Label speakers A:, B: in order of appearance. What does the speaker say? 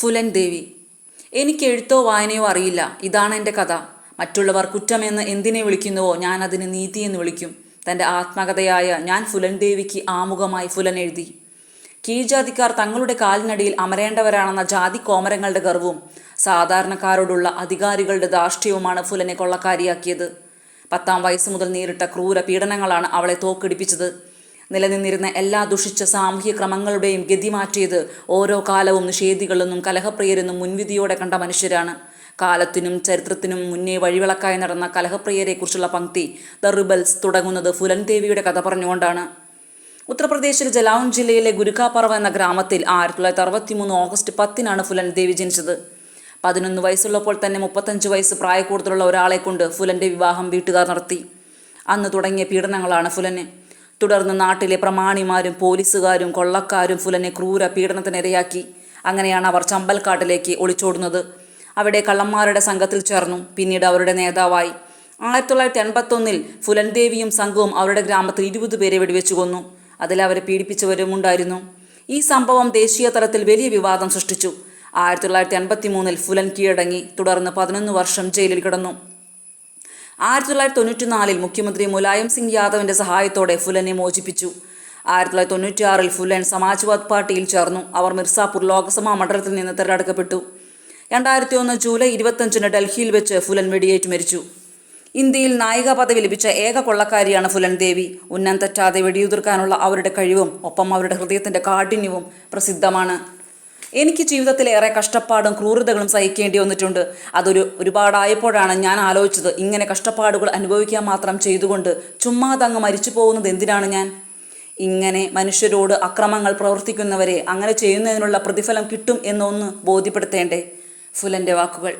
A: ഫുലൻ ദേവി. എനിക്ക് എഴുത്തോ വായനയോ അറിയില്ല. ഇതാണ് എൻ്റെ കഥ. മറ്റുള്ളവർ കുറ്റമെന്ന് എന്തിനെ വിളിക്കുന്നുവോ ഞാൻ അതിന് നീതിയെന്ന് വിളിക്കും. തൻ്റെ ആത്മകഥയായ ഞാൻ ഫുലൻ ദേവിക്ക് ആമുഖമായി ഫുലൻ എഴുതി. കീഴ്ജാതിക്കാർ തങ്ങളുടെ കാലിനടിയിൽ അമരേണ്ടവരാണെന്ന ജാതി കോമരങ്ങളുടെ ഗർവവും സാധാരണക്കാരോടുള്ള അധികാരികളുടെ ധാർഷ്ട്യവുമാണ് ഫുലനെ കൊള്ളക്കാരിയാക്കിയത്. 10-ാം വയസ്സ് മുതൽ നേരിട്ട ക്രൂര പീഡനങ്ങളാണ് അവളെ തോക്കടിപ്പിച്ചത്. നിലനിന്നിരുന്ന എല്ലാ ദുഷിച്ച സാമൂഹ്യ ക്രമങ്ങളുടെയും ഗതി മാറ്റിയത് ഓരോ കാലവും നിഷേധികളെന്നും കലഹപ്രിയരെന്നും മുൻവിധിയോടെ കണ്ട മനുഷ്യരാണ്. കാലത്തിനും ചരിത്രത്തിനും മുന്നേ വഴിവിളക്കായി നടന്ന കലഹപ്രിയരെക്കുറിച്ചുള്ള പങ്ക്തി ദ റിബൽസ് തുടങ്ങുന്നത് ഫുലൻ ദേവിയുടെ കഥ പറഞ്ഞുകൊണ്ടാണ്. ഉത്തർപ്രദേശിൽ ജലൗൻ ജില്ലയിലെ ഗുരുകാപർവ എന്ന ഗ്രാമത്തിൽ 1963 ഓഗസ്റ്റ് 10-നാണ് ഫുലൻ ദേവി ജനിച്ചത്. 11 വയസ്സുള്ളപ്പോൾ തന്നെ 35 വയസ്സ് പ്രായക്കൂടുതലുള്ള ഒരാളെ കൊണ്ട് ഫുലൻ്റെ വിവാഹം വീട്ടുകാർ നടത്തി. അന്ന് തുടങ്ങിയ പീഡനങ്ങളാണ് ഫുലന്. തുടർന്ന് നാട്ടിലെ പ്രമാണിമാരും പോലീസുകാരും കൊള്ളക്കാരും ഫുലനെ ക്രൂര പീഡനത്തിനിരയാക്കി. അങ്ങനെയാണ് അവർ ചമ്പൽക്കാട്ടിലേക്ക് ഒളിച്ചോടുന്നത്. അവിടെ കള്ളന്മാരുടെ സംഘത്തിൽ ചേർന്നു. പിന്നീട് അവരുടെ നേതാവായി. 1981-ൽ ഫുലൻ ദേവിയും സംഘവും അവരുടെ ഗ്രാമത്തിൽ 20 പേരെ വെടിവെച്ചു കൊന്നു. അതിൽ അവരെ പീഡിപ്പിച്ചവരും ഉണ്ടായിരുന്നു. ഈ സംഭവം ദേശീയ തലത്തിൽ വലിയ വിവാദം സൃഷ്ടിച്ചു. 1983-ൽ ഫുലൻ കീഴടങ്ങി. തുടർന്ന് 11 വർഷം ജയിലിൽ കിടന്നു. 1994-ൽ മുഖ്യമന്ത്രി മുലായം സിംഗ് യാദവിൻ്റെ സഹായത്തോടെ ഫുലനെ മോചിപ്പിച്ചു. 1996-ൽ ഫുലൻ സമാജ്വാദ് പാർട്ടിയിൽ ചേർന്നു. അവർ മിർസാപൂർ ലോക്സഭാ മണ്ഡലത്തിൽ നിന്ന് തിരഞ്ഞെടുക്കപ്പെട്ടു. 2001 ജൂലൈ 25-ന് ഡൽഹിയിൽ വെച്ച് ഫുലൻ വെടിയേറ്റ് മരിച്ചു. ഇന്ത്യയിൽ നായിക പദവി ലഭിച്ച ഏക കൊള്ളക്കാരിയാണ് ഫുലൻ ദേവി. ഉന്നം തെറ്റാതെ വെടിയുതിർക്കാനുള്ള അവരുടെ കഴിവും ഒപ്പം അവരുടെ ഹൃദയത്തിൻ്റെ കാഠിന്യവും പ്രസിദ്ധമാണ്. എനിക്ക് ജീവിതത്തിൽ ഏറെ കഷ്ടപ്പാടും ക്രൂരതകളും സഹിക്കേണ്ടി വന്നിട്ടുണ്ട്. ഒരുപാടായപ്പോഴാണ് ഞാൻ ആലോചിച്ചത്, ഇങ്ങനെ കഷ്ടപ്പാടുകൾ അനുഭവിക്കാൻ മാത്രം ചെയ്തുകൊണ്ട് ചുമ്മാതങ്ങ് മരിച്ചു പോകുന്നത് എന്തിനാണ് ഞാൻ? ഇങ്ങനെ മനുഷ്യരോട് അക്രമങ്ങൾ പ്രവർത്തിക്കുന്നവരെ അങ്ങനെ ചെയ്യുന്നതിനുള്ള പ്രതിഫലം കിട്ടും എന്നൊന്ന് ബോധ്യപ്പെടുത്തേണ്ടേ? ഫുലൻ്റെ വാക്കുകൾ.